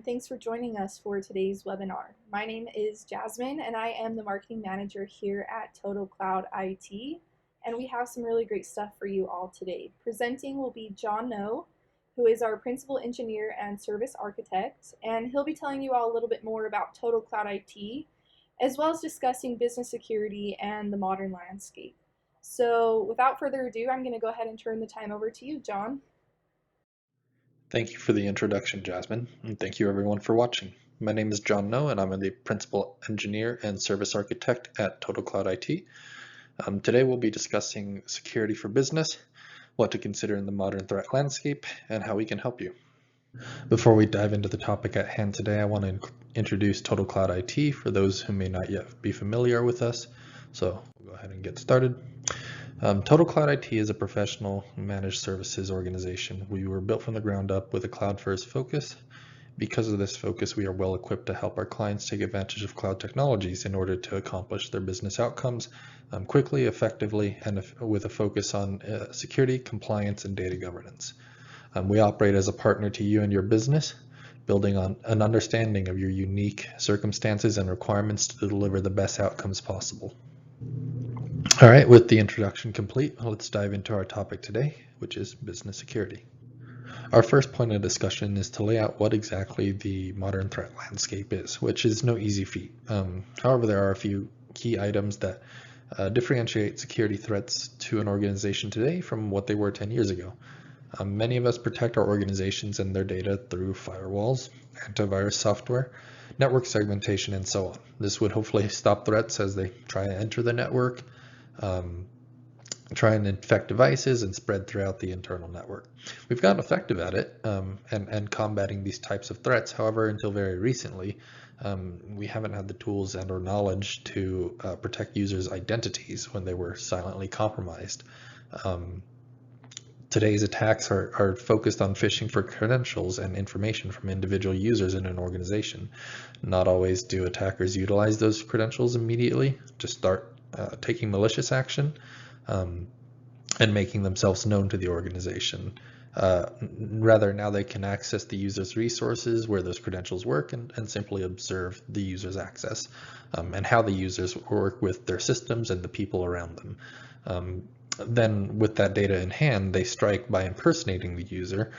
thanks for joining us for today's webinar. My name is Jasmine and I am the marketing manager here at Total Cloud IT, and we have some really great stuff for you all today. Presenting will be John No, who is our principal engineer and service architect, and he'll be telling you all a little bit more about Total Cloud IT, as well as discussing business security and the modern landscape. So without further ado, I'm going to go ahead and turn the time over to you, John. Thank you for the introduction, Jasmine, and thank you everyone for watching. My name is John No, and I'm the Principal Engineer and Service Architect at Total Cloud IT. Today we'll be discussing security for business, what to consider in the modern threat landscape, and how we can help you. Before we dive into the topic at hand today, I want to introduce Total Cloud IT for those who may not yet be familiar with us. So we'll go ahead and get started. Total Cloud IT is a professional managed services organization. We were built from the ground up with a cloud-first focus. Because of this focus, we are well equipped to help our clients take advantage of cloud technologies in order to accomplish their business outcomes quickly, effectively, and with a focus on security, compliance, and data governance. We operate as a partner to you and your business, building on an understanding of your unique circumstances and requirements to deliver the best outcomes possible. All right, with the introduction complete, let's dive into our topic today, which is business security. Our first point of discussion is to lay out what exactly the modern threat landscape is, which is no easy feat. However, there are a few key items that differentiate security threats to an organization today from what they were 10 years ago. Many of us protect our organizations and their data through firewalls, antivirus software, network segmentation, and so on. This would hopefully stop threats as they try to enter the network, try and infect devices and spread throughout the internal network. We've gotten effective at it and combating these types of threats. However, until very recently, we haven't had the tools and or knowledge to protect users' identities when they were silently compromised. Today's attacks are focused on phishing for credentials and information from individual users in an organization. Not always do attackers utilize those credentials immediately to start taking malicious action and making themselves known to the organization. Rather, now they can access the user's resources, where those credentials work, and simply observe the user's access and how the users work with their systems and the people around them. Then with that data in hand, they strike by impersonating the user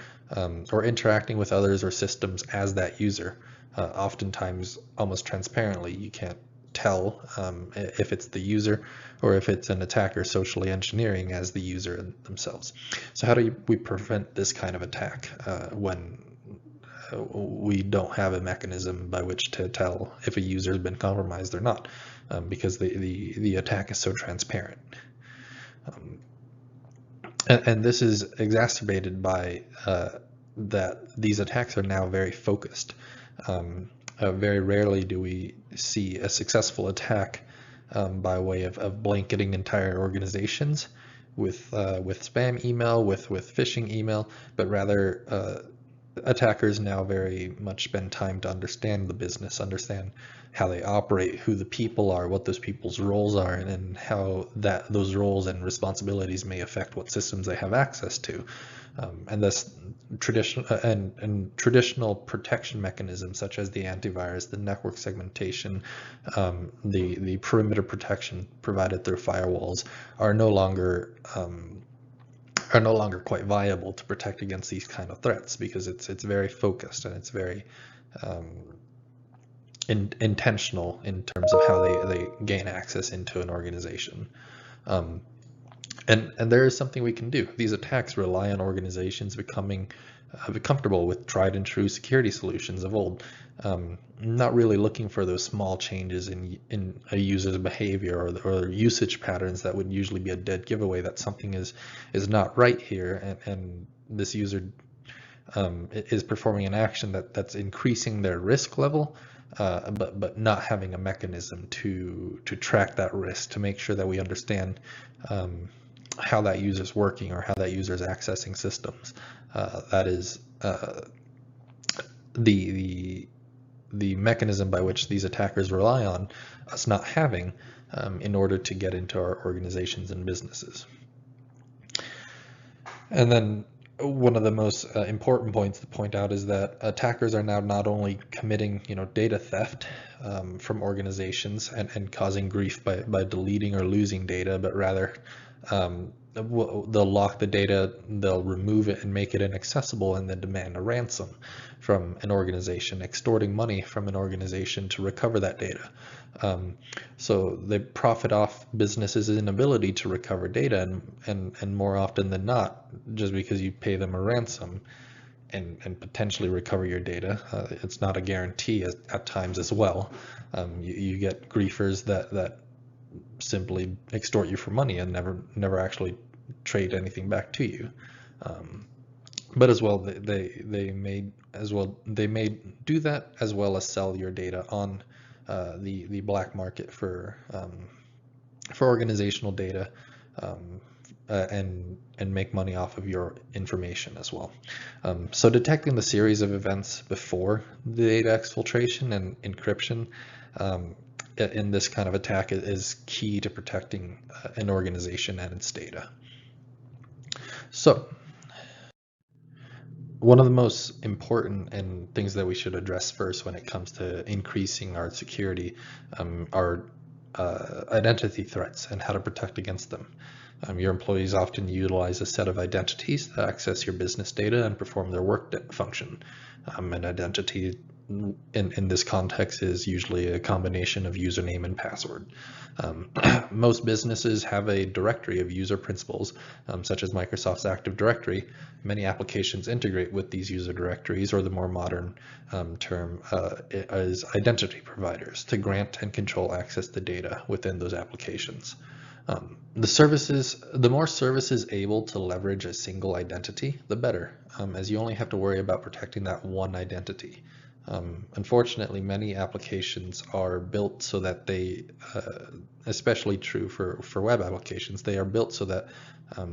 or interacting with others or systems as that user. Oftentimes, almost transparently, you can't tell if it's the user or if it's an attacker socially engineering as the user themselves. So how do we prevent this kind of attack when we don't have a mechanism by which to tell if a user has been compromised or not, because the attack is so transparent? And this is exacerbated by that these attacks are now very focused. Very rarely do we see a successful attack by way of blanketing entire organizations with spam email, with phishing email, but rather attackers now very much spend time to understand the business, understand how they operate, who the people are, what those people's roles are, and how those roles and responsibilities may affect what systems they have access to. And this traditional protection mechanisms such as the antivirus, the network segmentation, the perimeter protection provided through firewalls are no longer quite viable to protect against these kind of threats, because it's very focused and it's very intentional in terms of how they gain access into an organization. And there is something we can do. These attacks rely on organizations becoming comfortable with tried and true security solutions of old, not really looking for those small changes in a user's behavior or usage patterns that would usually be a dead giveaway that something is not right here, and this user is performing an action that's increasing their risk level, but not having a mechanism to track that risk, to make sure that we understand how that user is working or how that user is accessing systems. That is the mechanism by which these attackers rely on us not having in order to get into our organizations and businesses. And then One of the most important points to point out is that attackers are now not only committing, data theft from organizations and causing grief by deleting or losing data, but rather they'll lock the data, they'll remove it and make it inaccessible, and then demand a ransom from an organization, extorting money from an organization to recover that data. So they profit off businesses' inability to recover data, and more often than not, just because you pay them a ransom and potentially recover your data, it's not a guarantee at times as well. You get griefers that simply extort you for money and never actually trade anything back to you. But as well, they may do that as well as sell your data on the black market for organizational data, um, and make money off of your information as well. So detecting the series of events before the data exfiltration and encryption in this kind of attack is key to protecting an organization and its data. So one of the most important and things that we should address first when it comes to increasing our security are identity threats and how to protect against them. Your employees often utilize a set of identities to access your business data and perform their work function. An identity in this context is usually a combination of username and password. Most businesses have a directory of user principals, such as Microsoft's Active Directory. Many applications integrate with these user directories, or the more modern term is identity providers, to grant and control access to data within those applications. The more services able to leverage a single identity, the better, as you only have to worry about protecting that one identity. Unfortunately, many applications are built so that they, especially true for web applications, they are built so that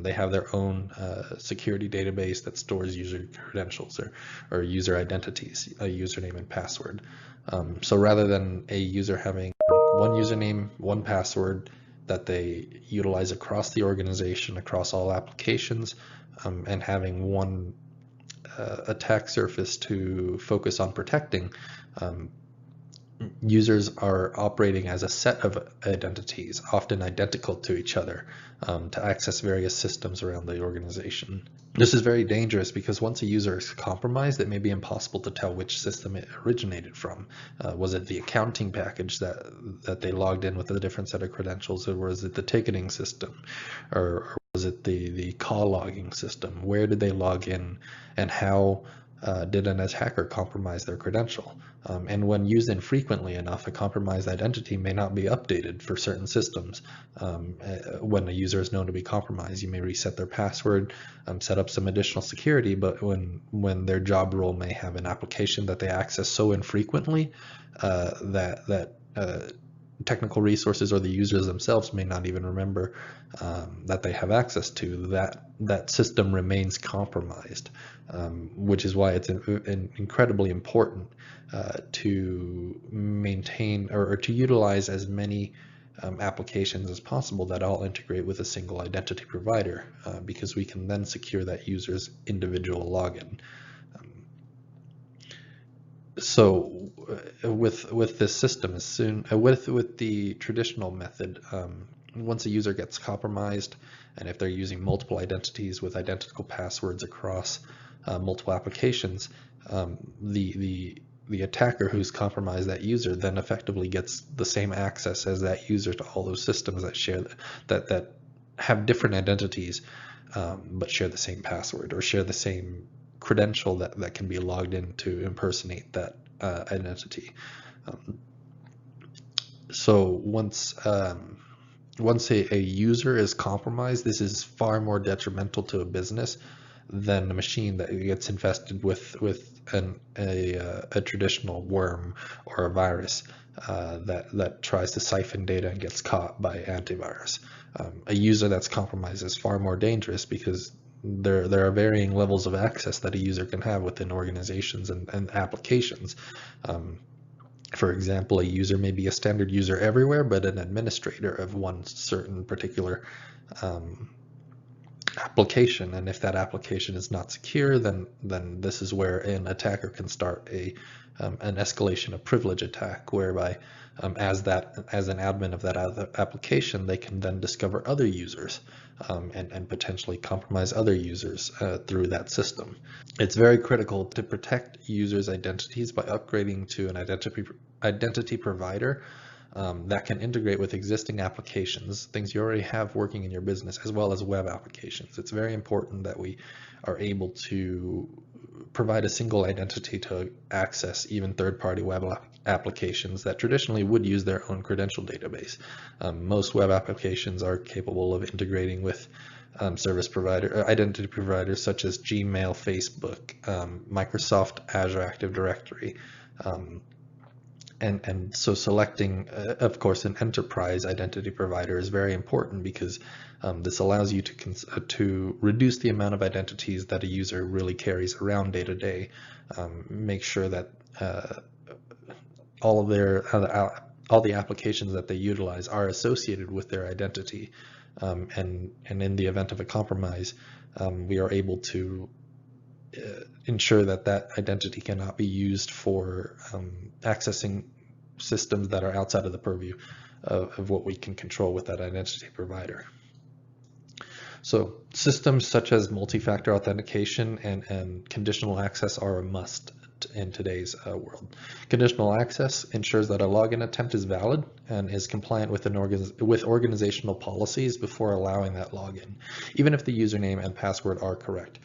they have their own security database that stores user credentials or user identities, a username and password. So rather than a user having one username, one password that they utilize across the organization, across all applications, and having one attack surface to focus on protecting, users are operating as a set of identities, often identical to each other, to access various systems around the organization. This is very dangerous because once a user is compromised, it may be impossible to tell which system it originated from. Was it the accounting package that they logged in with a different set of credentials, or was it the ticketing system, or was it the call logging system? Where did they log in, and how did an attacker compromise their credential? And when used infrequently enough, a compromised identity may not be updated for certain systems. When a user is known to be compromised, you may reset their password, set up some additional security, but when their job role may have an application that they access so infrequently that technical resources or the users themselves may not even remember that they have access to, that system remains compromised, which is why it's incredibly important to maintain or to utilize as many applications as possible that all integrate with a single identity provider, because we can then secure that user's individual login. So with this system, as soon with the traditional method, once a user gets compromised, and if they're using multiple identities with identical passwords across multiple applications, the attacker who's compromised that user then effectively gets the same access as that user to all those systems that share that have different identities, but share the same password or share the same credential that can be logged in to impersonate that identity. So once a user is compromised, this is far more detrimental to a business than a machine that gets infested with a traditional worm or a virus that tries to siphon data and gets caught by antivirus. A user that's compromised is far more dangerous because there are varying levels of access that a user can have within organizations and applications. For example, a user may be a standard user everywhere, but an administrator of one certain particular application, and if that application is not secure, then this is where an attacker can start an escalation of privilege attack, whereby as an admin of that other application, they can then discover other users and potentially compromise other users through that system. It's very critical to protect users' identities by upgrading to an identity provider that can integrate with existing applications, things you already have working in your business, as well as web applications. It's very important that we are able to provide a single identity to access even third-party web applications that traditionally would use their own credential database. Most web applications are capable of integrating with identity providers such as Gmail, Facebook, Microsoft Azure Active Directory. And so selecting, of course, an enterprise identity provider is very important because this allows you to reduce the amount of identities that a user really carries around day to day. Make sure that all the applications that they utilize are associated with their identity, and in the event of a compromise, we are able to ensure that that identity cannot be used for accessing systems that are outside of the purview of what we can control with that identity provider. So systems such as multi-factor authentication and conditional access are a must in today's world. Conditional access ensures that a login attempt is valid and is compliant with organizational policies before allowing that login, even if the username and password are correct.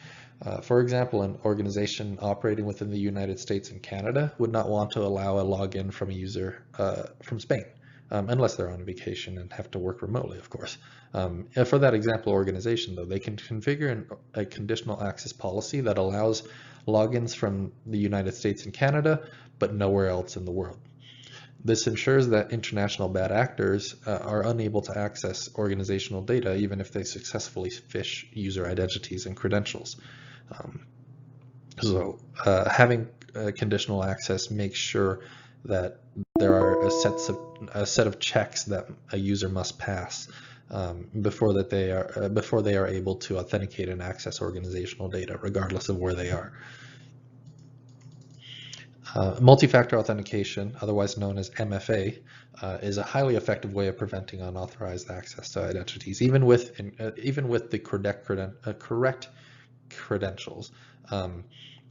For example, an organization operating within the United States and Canada would not want to allow a login from a user from Spain, unless they're on vacation and have to work remotely, of course. For that example organization, though, they can configure a conditional access policy that allows logins from the United States and Canada, but nowhere else in the world. This ensures that international bad actors are unable to access organizational data, even if they successfully phish user identities and credentials. Having conditional access makes sure that there are a set of checks that a user must pass before they are able to authenticate and access organizational data, regardless of where they are. Multi-factor authentication, otherwise known as MFA, is a highly effective way of preventing unauthorized access to identities, even with the correct credentials.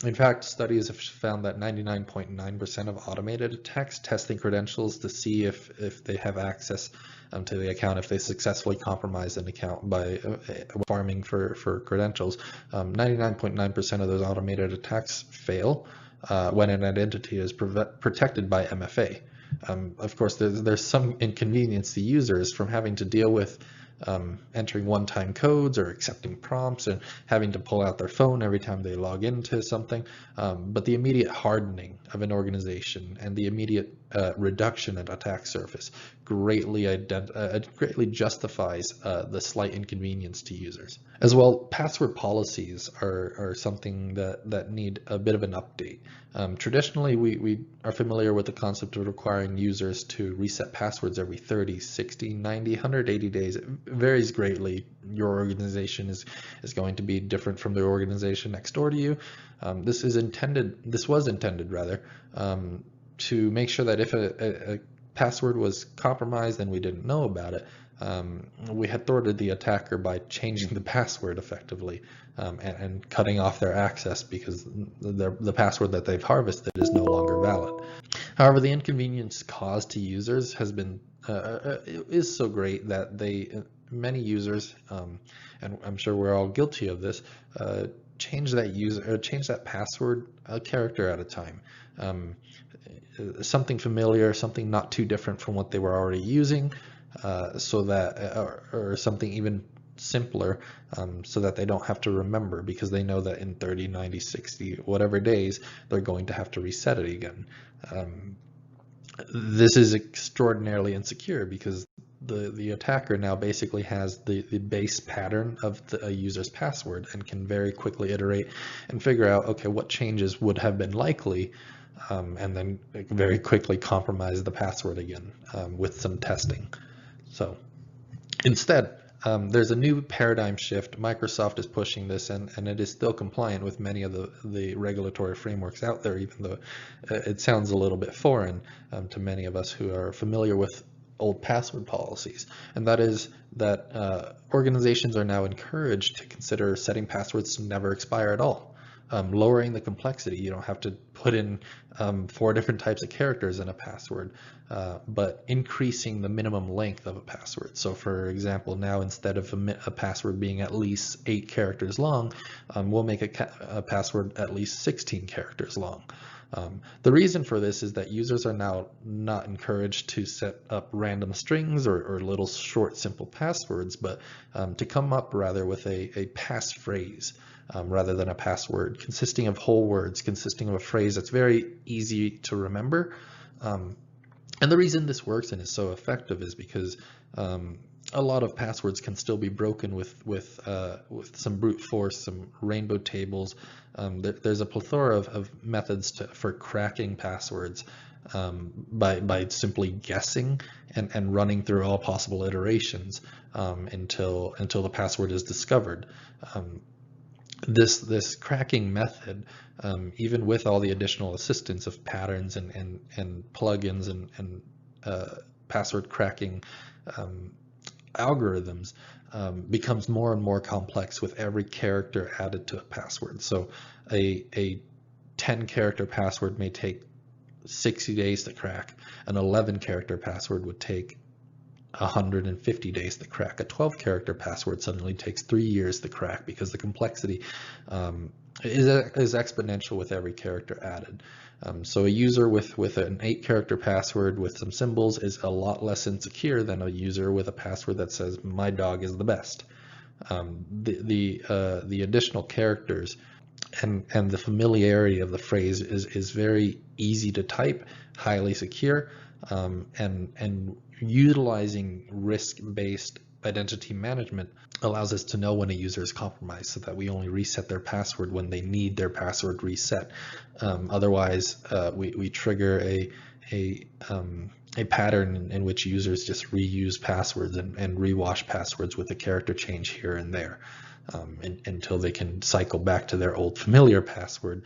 In fact, studies have found that 99.9% of automated attacks testing credentials to see if they have access to the account, if they successfully compromise an account by farming for credentials. 99.9% of those automated attacks fail when an identity is protected by MFA. Of course, there's some inconvenience to users from having to deal with entering one-time codes or accepting prompts and having to pull out their phone every time they log into something. But the immediate hardening of an organization and the immediate reduction in attack surface greatly justifies the slight inconvenience to users. As well, password policies are something that need a bit of an update. Traditionally, we are familiar with the concept of requiring users to reset passwords every 30, 60, 90, 180 days. It varies greatly. Your organization is going to be different from the organization next door to you. This was intended rather, to make sure that if a password was compromised and we didn't know about it, we had thwarted the attacker by changing the password effectively and cutting off their access because the password that they've harvested is no longer valid. However, the inconvenience caused to users has been is so great that many users, and I'm sure we're all guilty of this, change that password a character at a time. Something familiar, something not too different from what they were already using, so that or something even simpler, so that they don't have to remember, because they know that in 30, 90, 60, whatever days they're going to have to reset it again. This is extraordinarily insecure because the attacker now basically has the base pattern of a user's password and can very quickly iterate and figure out, okay, what changes would have been likely, and then very quickly compromise the password again with some testing. So instead, there's a new paradigm shift. Microsoft is pushing this, and it is still compliant with many of the regulatory frameworks out there, even though it sounds a little bit foreign to many of us who are familiar with old password policies. And that is that organizations are now encouraged to consider setting passwords to never expire at all. Lowering the complexity. You don't have to put in 4 different types of characters in a password, but increasing the minimum length of a password. So for example, now instead of a password being at least 8 characters long, we'll make a password at least 16 characters long. The reason for this is that users are now not encouraged to set up random strings or little short simple passwords, but to come up rather with a passphrase. Rather than a password, consisting of whole words, consisting of a phrase that's very easy to remember. And the reason this works and is so effective is because a lot of passwords can still be broken with some brute force, some rainbow tables. There's a plethora of methods for cracking passwords by simply guessing and running through all possible iterations until the password is discovered. This cracking method, even with all the additional assistance of patterns and plugins and password cracking algorithms, becomes more and more complex with every character added to a password. So a 10 character password may take 60 days to crack. An 11 character password would take 150 days to crack. A 12 character password suddenly takes 3 years to crack because the complexity is exponential with every character added. So a user with an 8 character password with some symbols is a lot less insecure than a user with a password that says my dog is the best. The additional characters and the familiarity of the phrase is very easy to type, highly secure, and utilizing risk-based identity management allows us to know when a user is compromised so that we only reset their password when they need their password reset. Otherwise, we trigger a pattern in which users just reuse passwords and rewash passwords with a character change here and there. Until they can cycle back to their old familiar password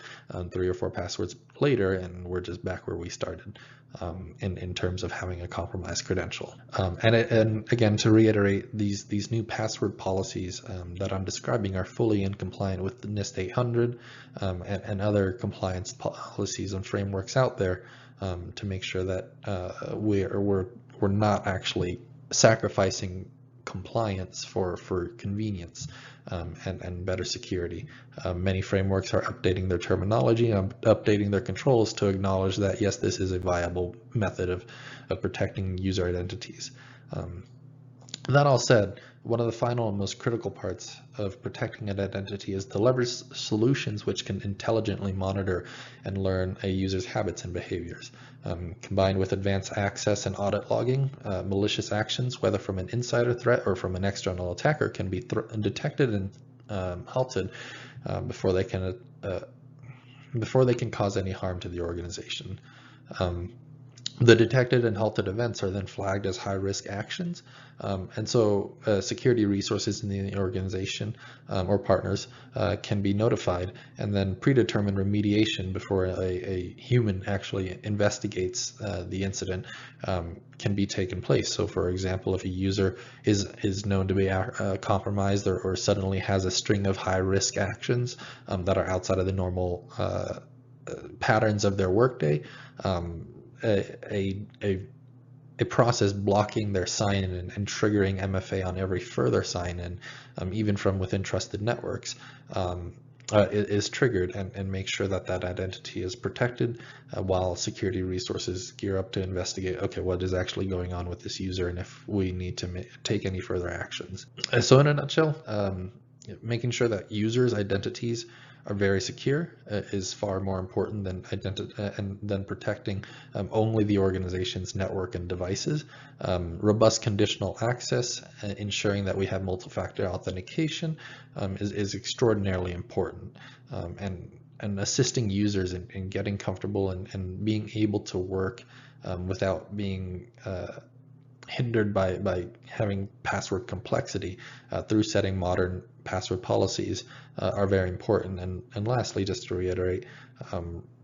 3 or 4 passwords later, and we're just back where we started in terms of having a compromised credential. And again, to reiterate, these new password policies that I'm describing are fully in compliant with the NIST 800 and other compliance policies and frameworks out there to make sure that we're not actually sacrificing compliance for convenience and better security. Many frameworks are updating their terminology and updating their controls to acknowledge that yes, this is a viable method of protecting user identities. That all said, one of the final and most critical parts of protecting an identity is to leverage solutions which can intelligently monitor and learn a user's habits and behaviors. Combined with advanced access and audit logging, malicious actions, whether from an insider threat or from an external attacker, can be detected and halted before they can cause any harm to the organization. The detected and halted events are then flagged as high-risk actions, and so security resources in the organization or partners can be notified, and then predetermined remediation before a human actually investigates the incident can be taken place. So for example, if a user is known to be compromised or suddenly has a string of high-risk actions that are outside of the normal patterns of their workday, a process blocking their sign-in and triggering MFA on every further sign-in, even from within trusted networks, is triggered and make sure that that identity is protected while security resources gear up to investigate, okay, what is actually going on with this user and if we need to take any further actions. So in a nutshell, making sure that users' identities are very secure is far more important than protecting only the organization's network and devices. Robust conditional access, ensuring that we have multi-factor authentication is extraordinarily important, and assisting users in getting comfortable and being able to work without being hindered by having password complexity through setting modern password policies are very important. And lastly, just to reiterate,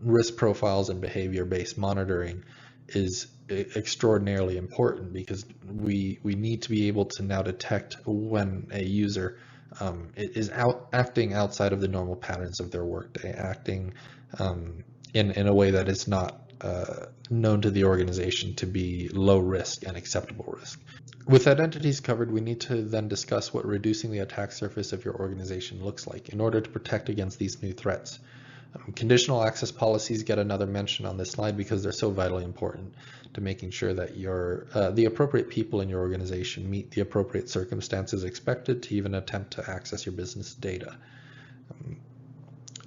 risk profiles and behavior-based monitoring is extraordinarily important, because we need to be able to now detect when a user is acting outside of the normal patterns of their workday, acting in a way that is not known to the organization to be low risk and acceptable risk. With identities covered, we need to then discuss what reducing the attack surface of your organization looks like in order to protect against these new threats. Conditional access policies get another mention on this slide because they're so vitally important to making sure that the appropriate people in your organization meet the appropriate circumstances expected to even attempt to access your business data.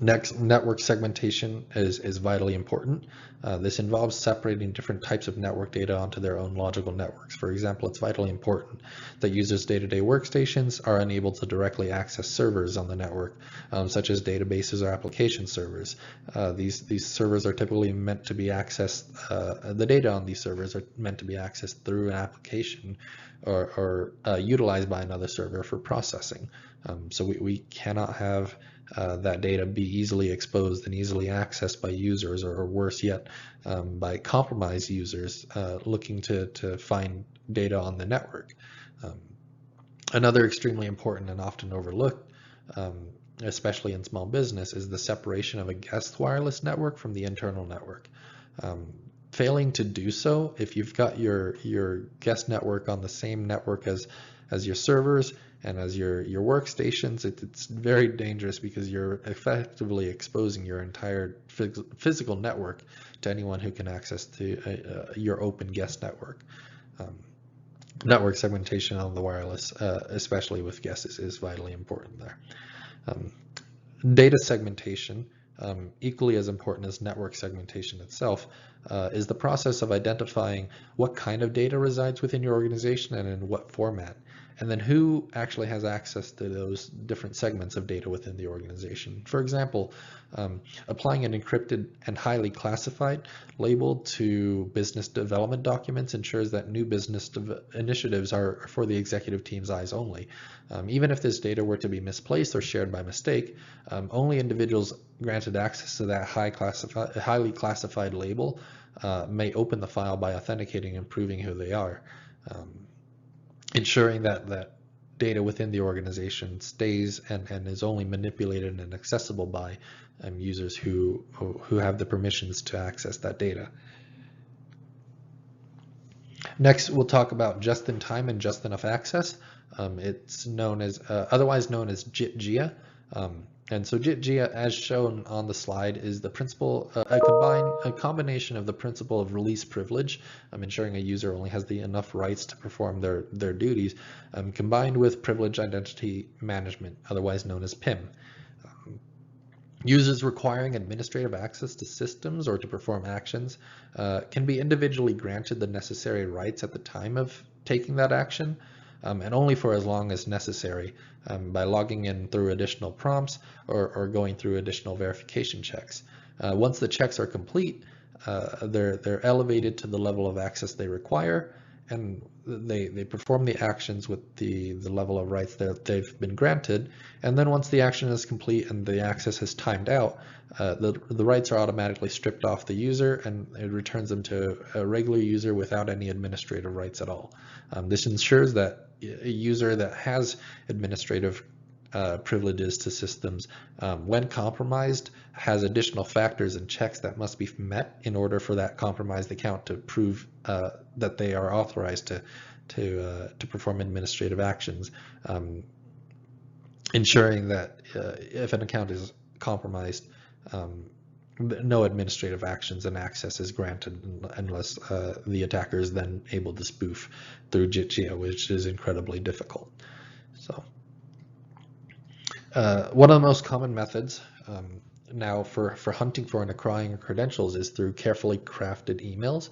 Next, network segmentation is vitally important. This involves separating different types of network data onto their own logical networks. For example, it's vitally important that users' day-to-day workstations are unable to directly access servers on the network, such as databases or application servers. These servers are typically meant to be accessed, the data on these servers are meant to be accessed through an application or utilized by another server for processing. So we cannot have that data be easily exposed and easily accessed by users, or worse yet, by compromised users looking to find data on the network. Another extremely important and often overlooked, especially in small business, is the separation of a guest wireless network from the internal network. Failing to do so, if you've got your guest network on the same network as your servers and as your workstations, it's very dangerous, because you're effectively exposing your entire physical network to anyone who can access to your open guest network. Network segmentation on the wireless, especially with guests, is vitally important there. Data segmentation, equally as important as network segmentation itself, is the process of identifying what kind of data resides within your organization and in what format, and then who actually has access to those different segments of data within the organization. For example, applying an encrypted and highly classified label to business development documents ensures that new business initiatives are for the executive team's eyes only. Even if this data were to be misplaced or shared by mistake, only individuals granted access to that highly classified label may open the file by authenticating and proving who they are, ensuring that data within the organization stays and is only manipulated and accessible by users who have the permissions to access that data. Next, we'll talk about just-in-time and just-enough access. It's known as otherwise known as JIT-JIA. And so JIT-JIA, as shown on the slide, is the principle, a combination of the principle of release privilege, ensuring a user only has enough rights to perform their duties, combined with privilege identity management, otherwise known as PIM. Users requiring administrative access to systems or to perform actions can be individually granted the necessary rights at the time of taking that action, and only for as long as necessary, by logging in through additional prompts or going through additional verification checks. Once the checks are complete, they're elevated to the level of access they require, and they perform the actions with the level of rights that they've been granted. And then once the action is complete and the access has timed out, the rights are automatically stripped off the user, and it returns them to a regular user without any administrative rights at all. This ensures that a user that has administrative privileges to systems, when compromised, has additional factors and checks that must be met in order for that compromised account to prove that they are authorized to perform administrative actions, ensuring that if an account is compromised, no administrative actions and access is granted unless the attacker is then able to spoof through JIT-JIA, which is incredibly difficult. So one of the most common methods now for hunting for and acquiring credentials is through carefully crafted emails,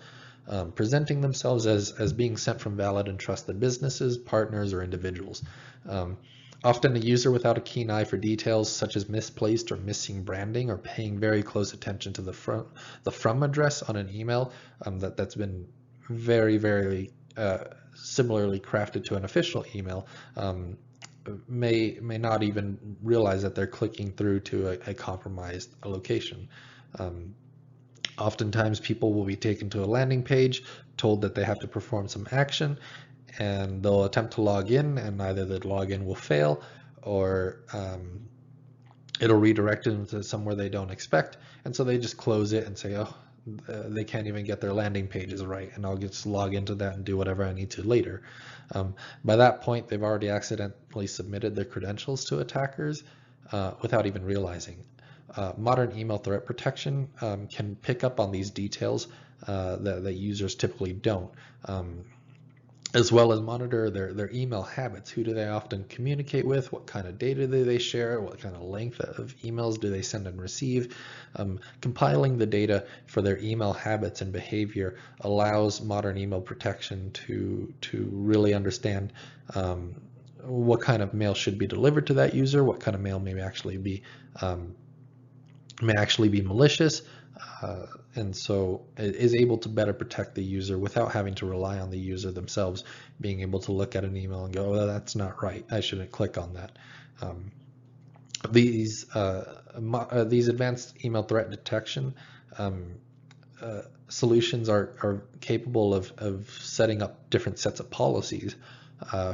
presenting themselves as being sent from valid and trusted businesses, partners, or individuals. Often a user without a keen eye for details such as misplaced or missing branding, or paying very close attention to the from address on an email that's been very similarly crafted to an official email may not even realize that they're clicking through to a compromised location. Oftentimes people will be taken to a landing page, told that they have to perform some action, and they'll attempt to log in, and either the login will fail or it'll redirect them to somewhere they don't expect, and so they just close it and say, oh, they can't even get their landing pages right, and I'll just log into that and do whatever I need to later. By that point, they've already accidentally submitted their credentials to attackers without even realizing. Modern email threat protection can pick up on these details that users typically don't, as well as monitor their email habits. Who do they often communicate with? What kind of data do they share? What kind of length of emails do they send and receive? Compiling the data for their email habits and behavior allows modern email protection to really understand what kind of mail should be delivered to that user, what kind of mail may actually be malicious, and so it is able to better protect the user without having to rely on the user themselves being able to look at an email and go, oh, that's not right, I shouldn't click on that. These advanced email threat detection solutions are capable of setting up different sets of policies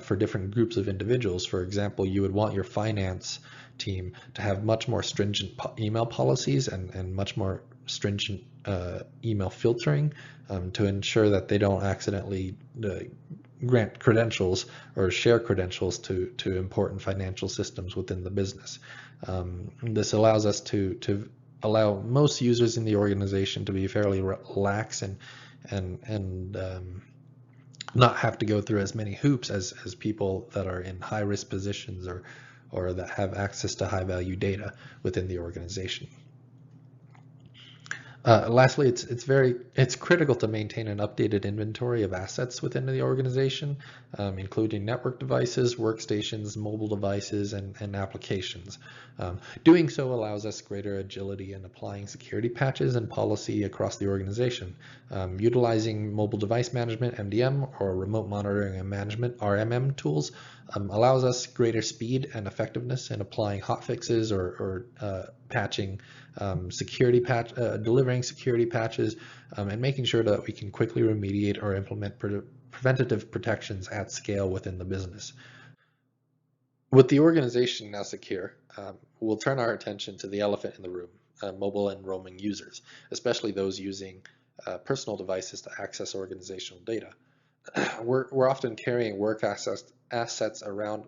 for different groups of individuals. For example, you would want your finance team to have much more stringent email policies and much more stringent email filtering to ensure that they don't accidentally grant credentials or share credentials to important financial systems within the business. This allows us to allow most users in the organization to be fairly lax and not have to go through as many hoops as people that are in high-risk positions or that have access to high-value data within the organization. Lastly, it's critical to maintain an updated inventory of assets within the organization, including network devices, workstations, mobile devices, and applications. Doing so allows us greater agility in applying security patches and policy across the organization. Utilizing mobile device management, MDM, or remote monitoring and management, RMM tools allows us greater speed and effectiveness in applying hotfixes or patching delivering security patches, and making sure that we can quickly remediate or implement preventative protections at scale within the business. With the organization now secure, we'll turn our attention to the elephant in the room, mobile and roaming users, especially those using personal devices to access organizational data. We're often carrying work assets around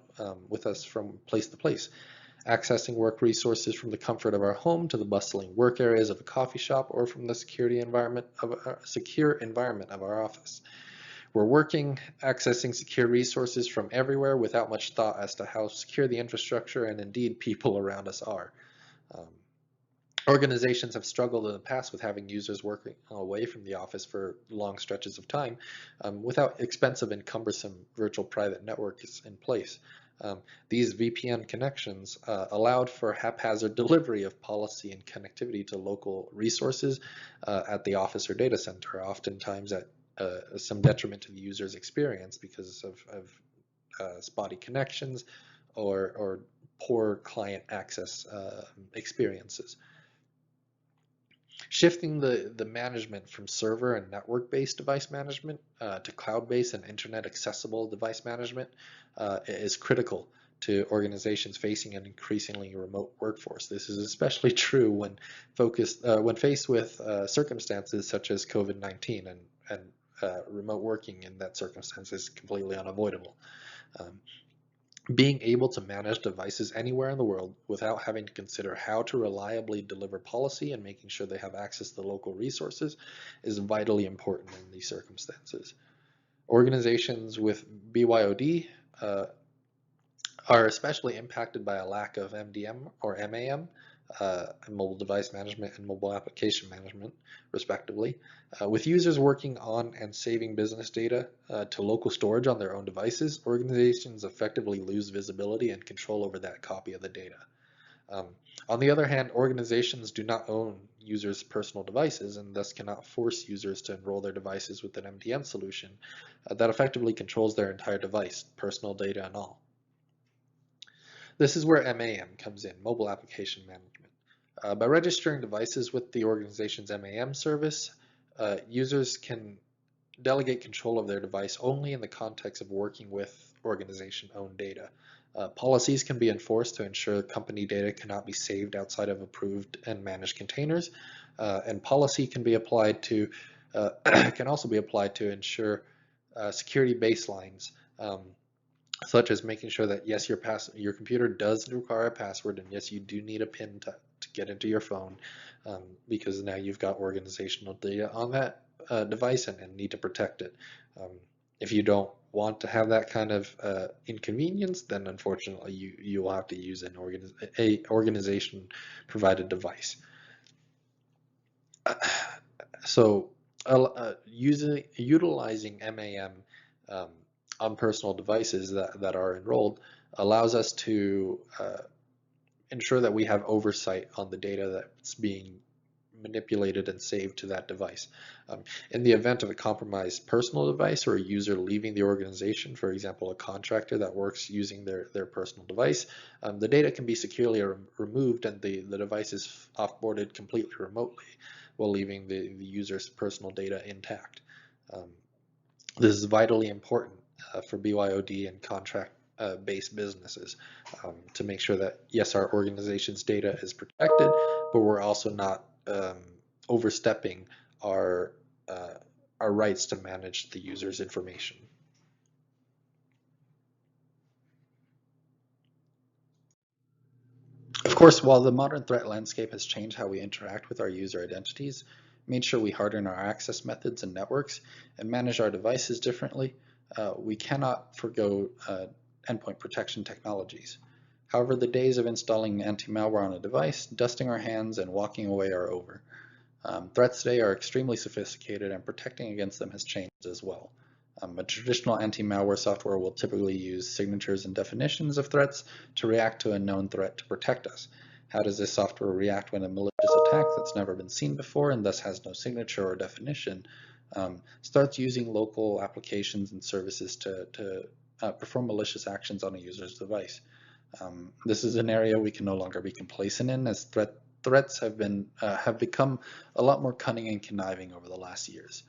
with us from place to place, accessing work resources from the comfort of our home to the bustling work areas of a coffee shop or from the secure environment of our office. We're accessing secure resources from everywhere without much thought as to how secure the infrastructure and indeed people around us are. Organizations have struggled in the past with having users working away from the office for long stretches of time without expensive and cumbersome virtual private networks in place. These VPN connections allowed for haphazard delivery of policy and connectivity to local resources at the office or data center, oftentimes at some detriment to the user's experience because of spotty connections or poor client access experiences. Shifting the management from server and network-based device management to cloud-based and internet accessible device management is critical to organizations facing an increasingly remote workforce. This is especially true when faced with circumstances such as COVID-19 and remote working in that circumstance is completely unavoidable. Being able to manage devices anywhere in the world without having to consider how to reliably deliver policy and making sure they have access to local resources is vitally important in these circumstances. Organizations with BYOD are especially impacted by a lack of MDM or MAM, mobile device management and mobile application management, respectively. With users working on and saving business data to local storage on their own devices, organizations effectively lose visibility and control over that copy of the data. On the other hand, organizations do not own users' personal devices and thus cannot force users to enroll their devices with an MDM solution that effectively controls their entire device, personal data and all. This is where MAM comes in, Mobile Application Management. By registering devices with the organization's MAM service, users can delegate control of their device only in the context of working with organization-owned data. Policies can be enforced to ensure company data cannot be saved outside of approved and managed containers, and policy can be applied to can also be applied to ensure security baselines, such as making sure that yes, your computer does require a password, and yes, you do need a PIN to get into your phone, because now you've got organizational data on that device and need to protect it. If you don't want to have that kind of inconvenience, then unfortunately you will have to use an organization provided device. So utilizing MAM on personal devices that are enrolled allows us to ensure that we have oversight on the data that's being manipulated and saved to that device. In the event of a compromised personal device or a user leaving the organization, for example, a contractor that works using their personal device, the data can be securely removed and the device is offboarded completely remotely while leaving the user's personal data intact. This is vitally important for BYOD and contract-based businesses to make sure that, yes, our organization's data is protected, but we're also not overstepping our rights to manage the user's information. Of course, while the modern threat landscape has changed how we interact with our user identities, made sure we harden our access methods and networks, and manage our devices differently, we cannot forgo endpoint protection technologies. However, the days of installing anti-malware on a device, dusting our hands, and walking away are over. Threats today are extremely sophisticated, and protecting against them has changed as well. A traditional anti-malware software will typically use signatures and definitions of threats to react to a known threat to protect us. How does this software react when a malicious attack that's never been seen before and thus has no signature or definition starts using local applications and services to perform malicious actions on a user's device? This is an area we can no longer be complacent in, as threats have become a lot more cunning and conniving over the last years.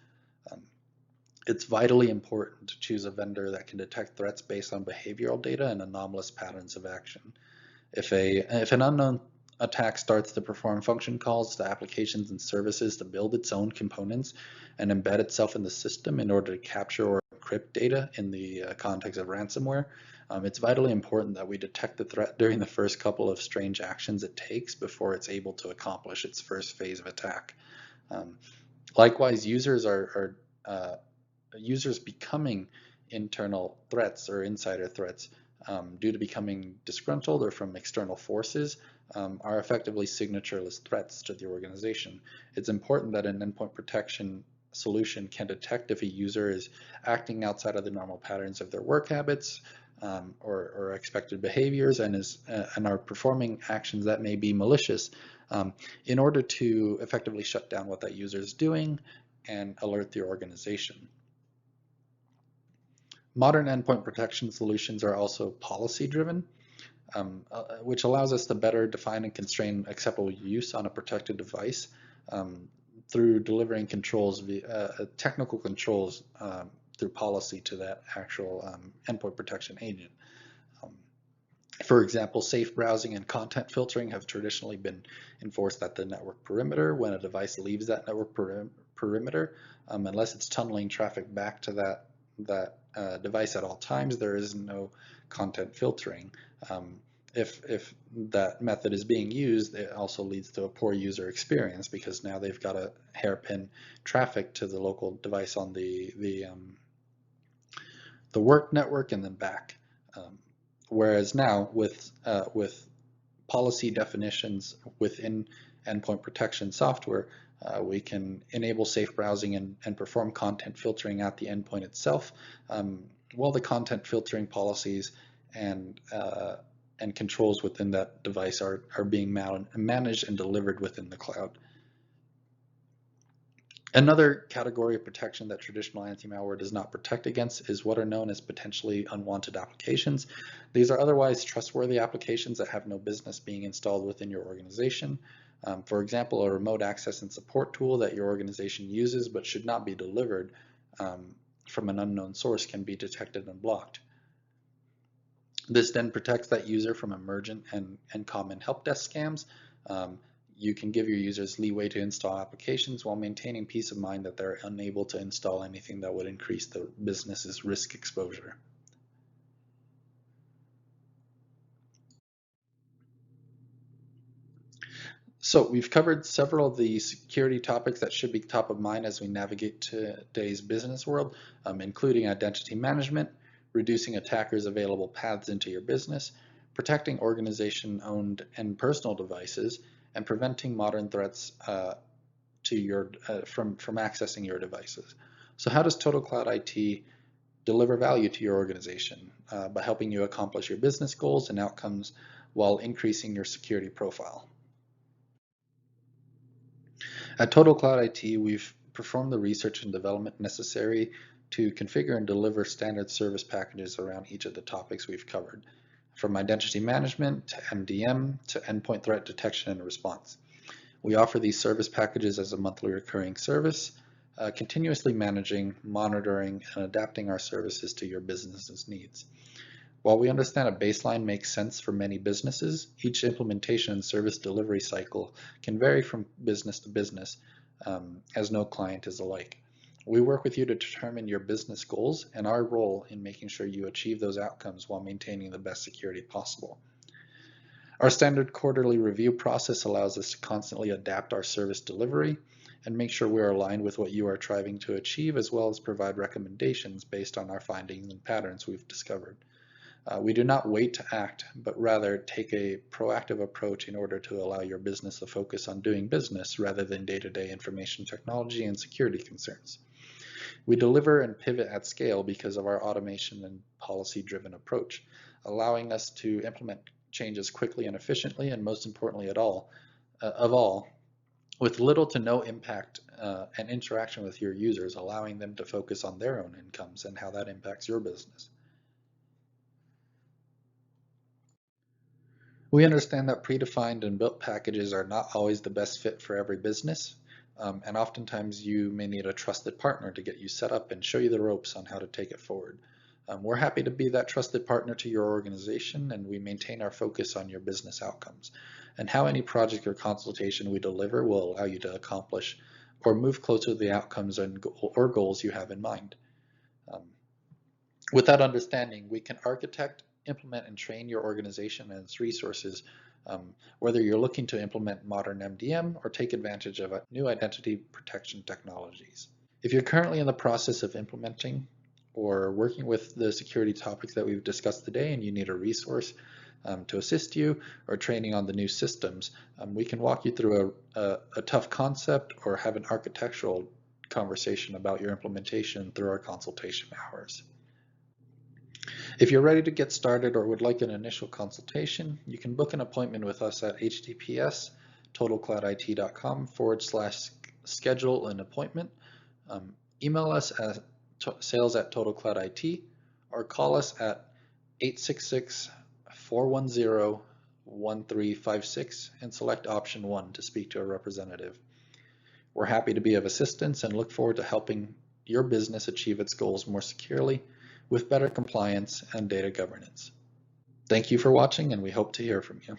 It's vitally important to choose a vendor that can detect threats based on behavioral data and anomalous patterns of action. If an unknown attack starts to perform function calls to applications and services to build its own components and embed itself in the system in order to capture or encrypt data in the context of ransomware, it's vitally important that we detect the threat during the first couple of strange actions it takes before it's able to accomplish its first phase of attack. Likewise, users becoming internal threats or insider threats due to becoming disgruntled or from external forces are effectively signatureless threats to the organization. It's important that an endpoint protection solution can detect if a user is acting outside of the normal patterns of their work habits or expected behaviors and are performing actions that may be malicious in order to effectively shut down what that user is doing and alert the organization. Modern endpoint protection solutions are also policy-driven, which allows us to better define and constrain acceptable use on a protected device through delivering controls, technical controls through policy to that actual endpoint protection agent. For example, safe browsing and content filtering have traditionally been enforced at the network perimeter. When a device leaves that network perimeter, unless it's tunneling traffic back to that device at all times, there is no content filtering. If that method is being used, it also leads to a poor user experience because now they've got to hairpin traffic to the local device on the work network and then back. Whereas now with policy definitions within endpoint protection software, we can enable safe browsing and perform content filtering at the endpoint itself, while the content filtering policies and controls within that device are being managed and delivered within the cloud. Another category of protection that traditional anti-malware does not protect against is what are known as potentially unwanted applications. These are otherwise trustworthy applications that have no business being installed within your organization. For example, a remote access and support tool that your organization uses but should not be delivered from an unknown source can be detected and blocked. This then protects that user from emergent and common help desk scams. Um, you can give your users leeway to install applications while maintaining peace of mind that they're unable to install anything that would increase the business's risk exposure. So we've covered several of the security topics that should be top of mind as we navigate today's business world, including identity management, reducing attackers' available paths into your business, protecting organization-owned and personal devices, and preventing modern threats from accessing your devices. So how does Total Cloud IT deliver value to your organization? By helping you accomplish your business goals and outcomes while increasing your security profile. At Total Cloud IT, we've performed the research and development necessary to configure and deliver standard service packages around each of the topics we've covered, from identity management to MDM to endpoint threat detection and response. We offer these service packages as a monthly recurring service, continuously managing, monitoring, and adapting our services to your business's needs. While we understand a baseline makes sense for many businesses, each implementation and service delivery cycle can vary from business to business, as no client is alike. We work with you to determine your business goals and our role in making sure you achieve those outcomes while maintaining the best security possible. Our standard quarterly review process allows us to constantly adapt our service delivery and make sure we are aligned with what you are striving to achieve, as well as provide recommendations based on our findings and patterns we've discovered. We do not wait to act, but rather take a proactive approach in order to allow your business to focus on doing business rather than day-to-day information technology and security concerns. We deliver and pivot at scale because of our automation and policy-driven approach, allowing us to implement changes quickly and efficiently, and most importantly of all, with little to no impact and interaction with your users, allowing them to focus on their own incomes and how that impacts your business. We understand that predefined and built packages are not always the best fit for every business, and oftentimes you may need a trusted partner to get you set up and show you the ropes on how to take it forward. We're happy to be that trusted partner to your organization, and we maintain our focus on your business outcomes and how any project or consultation we deliver will allow you to accomplish or move closer to the outcomes or goals you have in mind. Um, with that understanding, we can architect, implement, and train your organization and its resources, whether you're looking to implement modern MDM or take advantage of new identity protection technologies. If you're currently in the process of implementing or working with the security topics that we've discussed today and you need a resource to assist you or training on the new systems, we can walk you through a tough concept or have an architectural conversation about your implementation through our consultation hours. If you're ready to get started or would like an initial consultation, you can book an appointment with us at https://totalcloudit.com/schedule an appointment. Email us at sales@totalcloudit or call us at 866-410-1356 and select option 1 to speak to a representative. We're happy to be of assistance and look forward to helping your business achieve its goals more securely with better compliance and data governance. Thank you for watching, and we hope to hear from you.